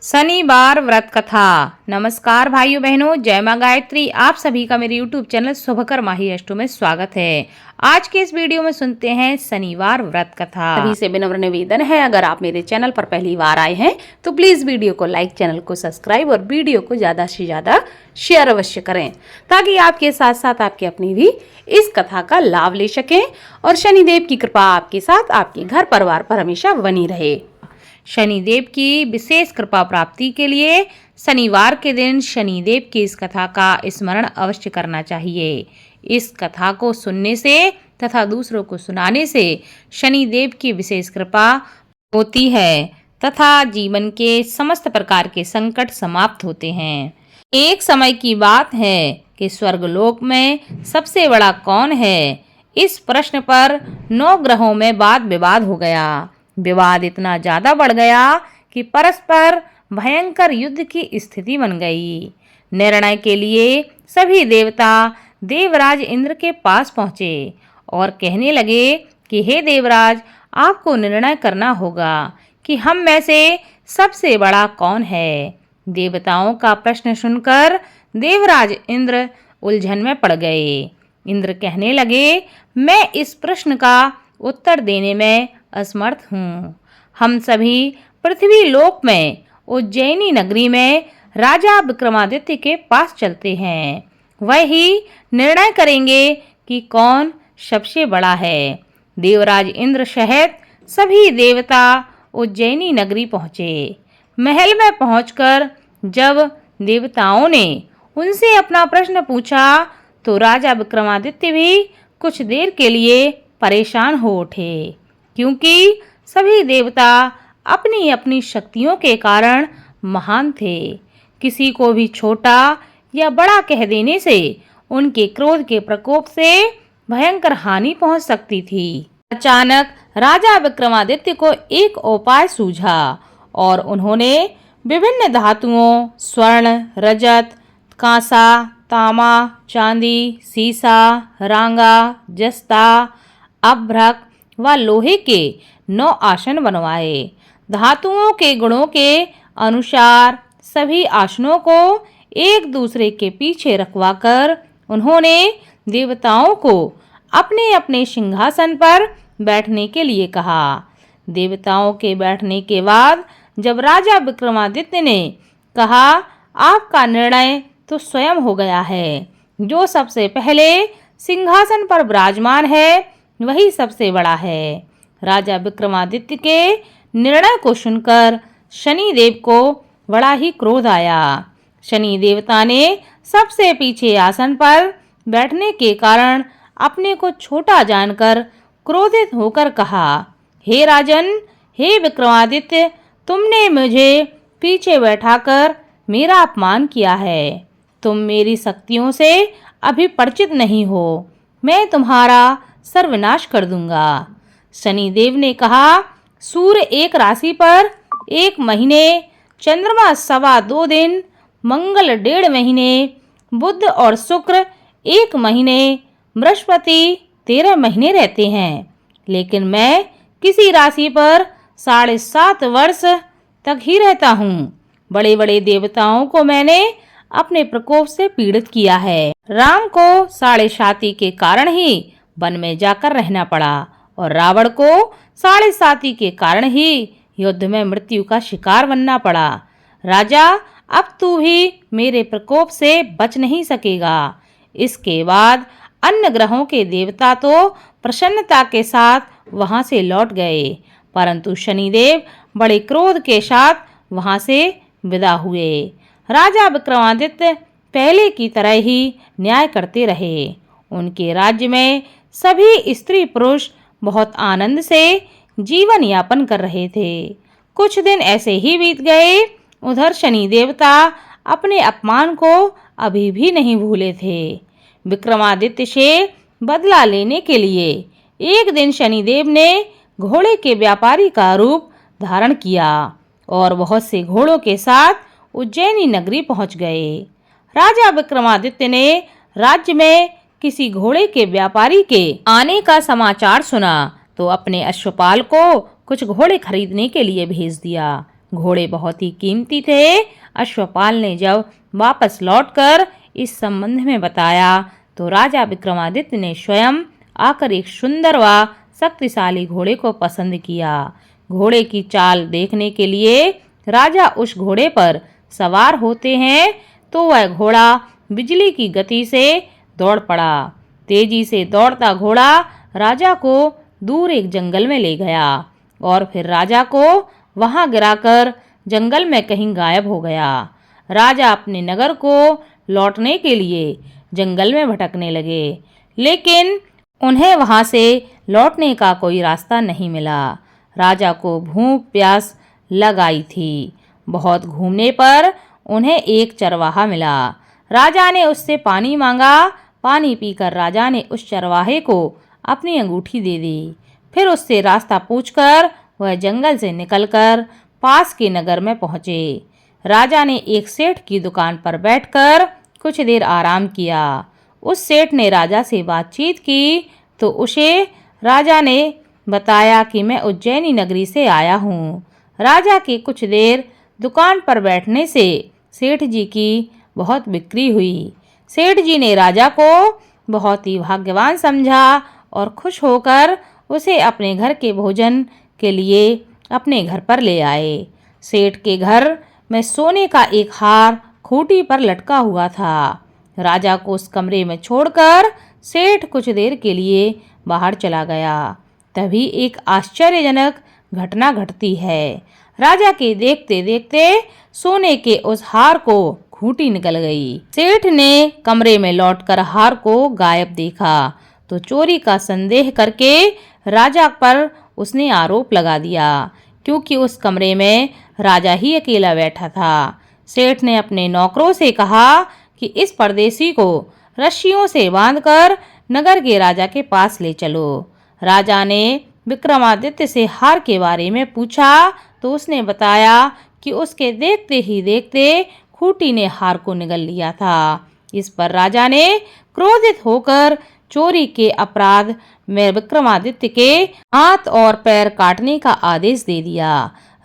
शनिवार व्रत कथा। नमस्कार भाइयों बहनों, जय मां गायत्री। आप सभी का मेरे YouTube चैनल शुभकर माही अष्टो में स्वागत है। आज के इस वीडियो में सुनते हैं शनिवार व्रत कथा। सभी से विनम्र निवेदन है, अगर आप मेरे चैनल पर पहली बार आए हैं तो प्लीज वीडियो को लाइक, चैनल को सब्सक्राइब और वीडियो को ज्यादा से ज्यादा शेयर अवश्य करें, ताकि आपके साथ साथ आपके अपनी भी इस कथा का लाभ ले सकें और शनिदेव की कृपा आपके साथ, आपके घर परिवार पर हमेशा बनी रहे। शनिदेव की विशेष कृपा प्राप्ति के लिए शनिवार के दिन शनिदेव की इस कथा का स्मरण अवश्य करना चाहिए। इस कथा को सुनने से तथा दूसरों को सुनाने से शनिदेव की विशेष कृपा होती है तथा जीवन के समस्त प्रकार के संकट समाप्त होते हैं। एक समय की बात है कि स्वर्गलोक में सबसे बड़ा कौन है, इस प्रश्न पर 9 ग्रहों में वाद विवाद हो गया। विवाद इतना ज्यादा बढ़ गया कि परस्पर भयंकर युद्ध की स्थिति बन गई। निर्णय के लिए सभी देवता देवराज इंद्र के पास पहुंचे और कहने लगे कि हे देवराज, आपको निर्णय करना होगा कि हम में से सबसे बड़ा कौन है। देवताओं का प्रश्न सुनकर देवराज इंद्र उलझन में पड़ गए। इंद्र कहने लगे, मैं इस प्रश्न का उत्तर देने में असमर्थ हूँ। हम सभी पृथ्वी लोक में उज्जैनी नगरी में राजा विक्रमादित्य के पास चलते हैं। वह ही निर्णय करेंगे कि कौन सबसे बड़ा है। देवराज इंद्र सहित सभी देवता उज्जैनी नगरी पहुँचे। महल में पहुंचकर जब देवताओं ने उनसे अपना प्रश्न पूछा तो राजा विक्रमादित्य भी कुछ देर के लिए परेशान हो उठे, क्योंकि सभी देवता अपनी अपनी शक्तियों के कारण महान थे। किसी को भी छोटा या बड़ा कह देने से उनके क्रोध के प्रकोप से भयंकर हानि पहुंच सकती थी। अचानक राजा विक्रमादित्य को एक उपाय सूझा और उन्होंने विभिन्न धातुओं स्वर्ण, रजत, कांसा, तांबा, चांदी, सीसा, रांगा, जस्ता, अभ्रक व लोहे के 9 आसन बनवाए। धातुओं के गुणों के अनुसार सभी आसनों को एक दूसरे के पीछे रखवाकर उन्होंने देवताओं को अपने अपने सिंहासन पर बैठने के लिए कहा। देवताओं के बैठने के बाद जब राजा विक्रमादित्य ने कहा, आपका निर्णय तो स्वयं हो गया है। जो सबसे पहले सिंहासन पर विराजमान है वही सबसे बड़ा है। राजा विक्रमादित्य के निर्णय को सुनकर शनिदेव को बड़ा ही क्रोध आया। शनि देवता ने सबसे पीछे आसन पर बैठने के कारण अपने को छोटा जानकर क्रोधित होकर कहा, हे राजन, हे विक्रमादित्य, तुमने मुझे पीछे बैठाकर मेरा अपमान किया है। तुम मेरी शक्तियों से अभी परिचित नहीं हो। मैं तुम्हारा सर्वनाश कर दूंगा। शनिदेव ने कहा, सूर्य एक राशि पर 1 महीने, चंद्रमा 2.25 दिन, मंगल 1.5 महीने, बुध और शुक्र 1 महीने, बृहस्पति 13 महीने रहते हैं, लेकिन मैं किसी राशि पर 7.5 वर्ष तक ही रहता हूँ। बड़े बड़े देवताओं को मैंने अपने प्रकोप से पीड़ित किया है। राम को 7.5 के कारण ही वन में जाकर रहना पड़ा और रावण को 7.5 के कारण ही युद्ध में मृत्यु का शिकार बनना पड़ा। राजा, अब तू भी मेरे प्रकोप से बच नहीं सकेगा। इसके बाद अन्य ग्रहों के देवता तो प्रसन्नता के साथ वहां से लौट गए, परंतु शनिदेव बड़े क्रोध के साथ वहां से विदा हुए। राजा विक्रमादित्य पहले की तरह ही न्याय करते रहे। उनके राज्य में सभी स्त्री पुरुष बहुत आनंद से जीवन यापन कर रहे थे। कुछ दिन ऐसे ही बीत गए। उधर शनि देवता अपने अपमान को अभी भी नहीं भूले थे। विक्रमादित्य से बदला लेने के लिए एक दिन शनिदेव ने घोड़े के व्यापारी का रूप धारण किया और बहुत से घोड़ों के साथ उज्जैनी नगरी पहुंच गए। राजा विक्रमादित्य ने राज्य में किसी घोड़े के व्यापारी के आने का समाचार सुना तो अपने अश्वपाल को कुछ घोड़े खरीदने के लिए भेज दिया। घोड़े बहुत ही कीमती थे। अश्वपाल ने जब वापस लौटकर इस संबंध में बताया तो राजा विक्रमादित्य ने स्वयं आकर एक सुंदर व शक्तिशाली घोड़े को पसंद किया। घोड़े की चाल देखने के लिए राजा उस घोड़े पर सवार होते हैं तो वह घोड़ा बिजली की गति से दौड़ पड़ा। तेजी से दौड़ता घोड़ा राजा को दूर एक जंगल में ले गया और फिर राजा को वहां गिराकर जंगल में कहीं गायब हो गया। राजा अपने नगर को लौटने के लिए जंगल में भटकने लगे, लेकिन उन्हें वहां से लौटने का कोई रास्ता नहीं मिला। राजा को भूख प्यास लग आई थी। बहुत घूमने पर उन्हें एक चरवाहा मिला। राजा ने उससे पानी मांगा। पानी पीकर राजा ने उस चरवाहे को अपनी अंगूठी दे दी। फिर उससे रास्ता पूछकर वह जंगल से निकलकर पास के नगर में पहुंचे। राजा ने एक सेठ की दुकान पर बैठकर कुछ देर आराम किया। उस सेठ ने राजा से बातचीत की तो उसे राजा ने बताया कि मैं उज्जैनी नगरी से आया हूँ। राजा के कुछ देर दुकान पर बैठने से सेठ जी की बहुत बिक्री हुई। सेठ जी ने राजा को बहुत ही भाग्यवान समझा और खुश होकर उसे अपने घर के भोजन के लिए अपने घर पर ले आए। सेठ के घर में सोने का एक हार खूंटी पर लटका हुआ था। राजा को उस कमरे में छोड़कर सेठ कुछ देर के लिए बाहर चला गया। तभी एक आश्चर्यजनक घटना घटती है। राजा के देखते देखते सोने के उस हार को खूंटी निकल गई। सेठ ने कमरे में लौटकर हार को गायब देखा तो चोरी का संदेह करके राजा पर उसने आरोप लगा दिया, क्योंकि उस कमरे में राजा ही अकेला बैठा था। सेठ ने अपने नौकरों से कहा कि इस परदेसी को रस्सियों से बांधकर नगर के राजा के पास ले चलो। राजा ने विक्रमादित्य से हार के बारे में पूछा तो उसने बताया कि उसके देखते ही देखते खूंटी ने हार को निगल लिया था। इस पर राजा ने क्रोधित होकर चोरी के अपराध में विक्रमादित्य के हाथ और पैर काटने का आदेश दे दिया।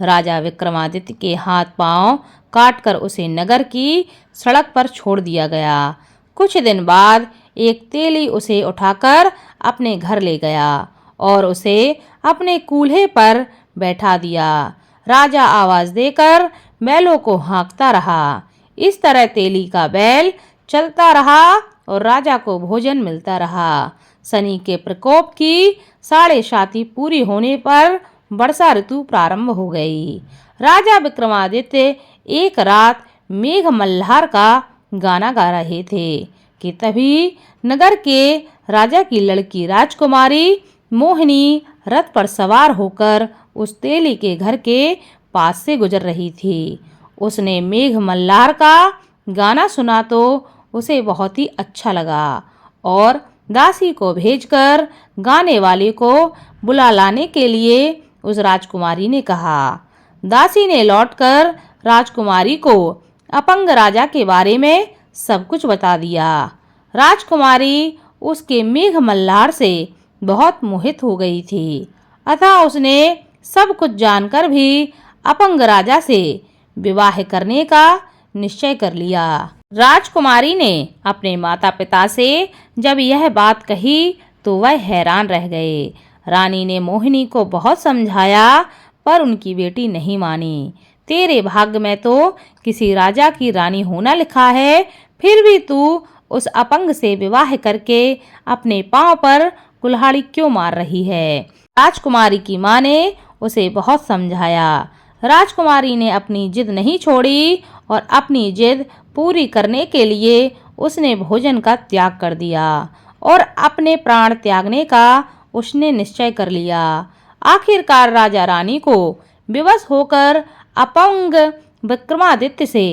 राजा विक्रमादित्य के हाथ पांव काटकर उसे नगर की सड़क पर छोड़ दिया गया। कुछ दिन बाद एक तेली उसे उठाकर अपने घर ले गया और उसे अपने कूल्हे पर बैठा दिया। राजा आवाज देकर बैलों को हाँकता रहा। इस तरह तेली का बैल चलता रहा और राजा को भोजन मिलता रहा। शनि के प्रकोप की 7.5 पूरी होने पर वर्षा ऋतु प्रारंभ हो गई। राजा विक्रमादित्य एक रात मेघ मल्हार का गाना गा रहे थे कि तभी नगर के राजा की लड़की राजकुमारी मोहिनी रथ पर सवार होकर उस तेली के घर के पास से गुजर रही थी। उसने मेघ मल्हार का गाना सुना तो उसे बहुत ही अच्छा लगा और दासी को भेजकर गाने वाले को बुला लाने के लिए उस राजकुमारी ने कहा। दासी ने लौटकर राजकुमारी को अपंग राजा के बारे में सब कुछ बता दिया। राजकुमारी उसके मेघ मल्हार से बहुत मोहित हो गई थी, अतः उसने सब कुछ जानकर भी अपंग राजा से विवाह करने का निश्चय कर लिया। राजकुमारी ने अपने माता पिता से जब यह बात कही तो वह हैरान रह गए। रानी ने मोहिनी को बहुत समझाया पर उनकी बेटी नहीं मानी। तेरे भाग्य में तो किसी राजा की रानी होना लिखा है, फिर भी तू उस अपंग से विवाह करके अपने पांव पर कुल्हाड़ी क्यों मार रही है। राजकुमारी की माँ ने उसे बहुत समझाया। राजकुमारी ने अपनी जिद नहीं छोड़ी और अपनी जिद पूरी करने के लिए उसने भोजन का त्याग कर दिया और अपने प्राण त्यागने का उसने निश्चय कर लिया। आखिरकार राजा रानी को विवश होकर अपंग विक्रमादित्य से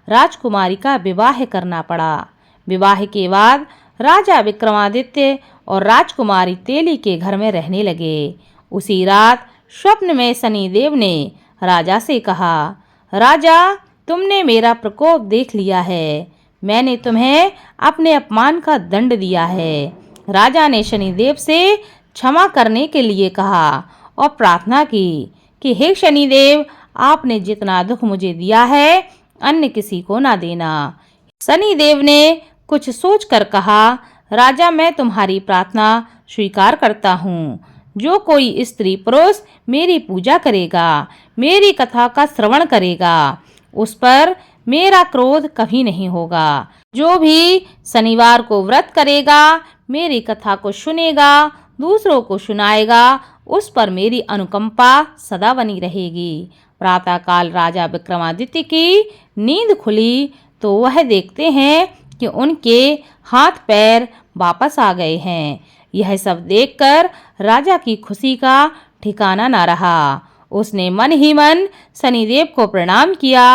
राजकुमारी का विवाह करना पड़ा। विवाह के बाद राजा विक्रमादित्य और राजकुमारी तेली के घर में रहने लगे। उसी रात स्वप्न में शनिदेव ने राजा से कहा, राजा तुमने मेरा प्रकोप देख लिया है, मैंने तुम्हें अपने अपमान का दंड दिया है। राजा ने शनिदेव से क्षमा करने के लिए कहा और प्रार्थना की कि हे शनिदेव, आपने जितना दुख मुझे दिया है अन्य किसी को ना देना। शनिदेव ने कुछ सोचकर कहा, राजा मैं तुम्हारी प्रार्थना स्वीकार करता हूँ। जो कोई स्त्री पुरुष मेरी पूजा करेगा, मेरी कथा का श्रवण करेगा, उस पर मेरा क्रोध कभी नहीं होगा। जो भी शनिवार को व्रत करेगा, मेरी कथा को सुनेगा, दूसरों को सुनाएगा, उस पर मेरी अनुकंपा सदा बनी रहेगी। प्रातःकाल राजा विक्रमादित्य की नींद खुली तो वह देखते हैं कि उनके हाथ पैर वापस आ गए हैं। यह सब देखकर राजा की खुशी का ठिकाना न रहा। उसने मन ही मन शनिदेव को प्रणाम किया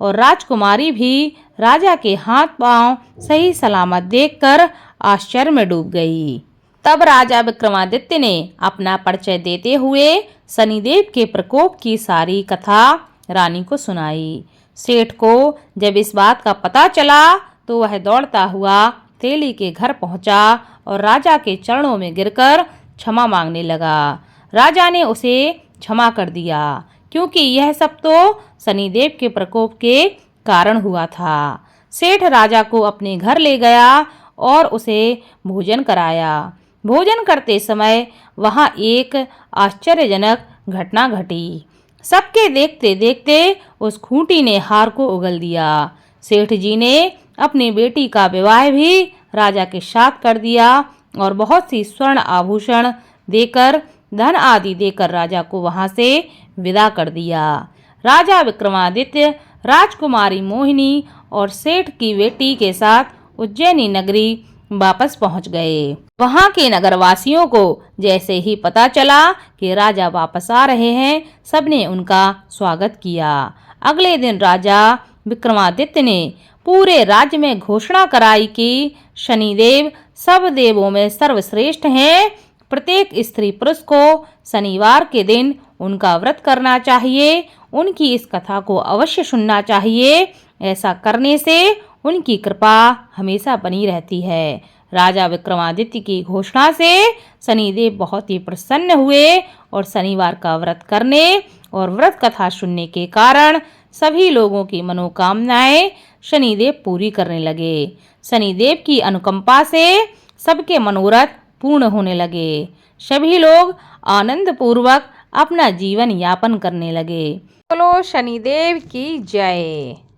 और राजकुमारी भी राजा के हाथ पांव सही सलामत देखकर आश्चर्य में डूब गई। तब राजा विक्रमादित्य ने अपना परिचय देते हुए शनिदेव के प्रकोप की सारी कथा रानी को सुनाई। सेठ को जब इस बात का पता चला तो वह दौड़ता हुआ तेली के घर पहुंचा और राजा के चरणों में गिरकर क्षमा मांगने लगा। राजा ने उसे क्षमा कर दिया, क्योंकि यह सब तो शनिदेव के प्रकोप के कारण हुआ था। सेठ राजा को अपने घर ले गया और उसे भोजन कराया। भोजन करते समय वहां एक आश्चर्यजनक घटना घटी। सबके देखते देखते उस खूंटी ने हार को उगल दिया। सेठ जी ने अपनी बेटी का विवाह भी राजा के साथ कर दिया और बहुत सी स्वर्ण आभूषण देकर, धन आदि देकर राजा को वहां से विदा कर दिया। राजा विक्रमादित्य राजकुमारी मोहिनी और सेठ की बेटी के साथ उज्जैनी नगरी वापस पहुंच गए। वहां के नगरवासियों को जैसे ही पता चला कि राजा वापस आ रहे हैं, सबने उनका स्वागत किया। अगले दिन राजा विक्रमादित्य ने पूरे राज्य में घोषणा कराई कि शनिदेव सब देवों में सर्वश्रेष्ठ हैं। प्रत्येक स्त्री पुरुष को शनिवार के दिन उनका व्रत करना चाहिए, उनकी इस कथा को अवश्य सुनना चाहिए। ऐसा करने से उनकी कृपा हमेशा बनी रहती है। राजा विक्रमादित्य की घोषणा से शनिदेव बहुत ही प्रसन्न हुए और शनिवार का व्रत करने और व्रत कथा सुनने के कारण सभी लोगों की मनोकामनाएं शनिदेव पूरी करने लगे। शनिदेव की अनुकंपा से सबके मनोरथ पूर्ण होने लगे। सभी लोग आनंद पूर्वक अपना जीवन यापन करने लगे। बोलो शनिदेव की जय।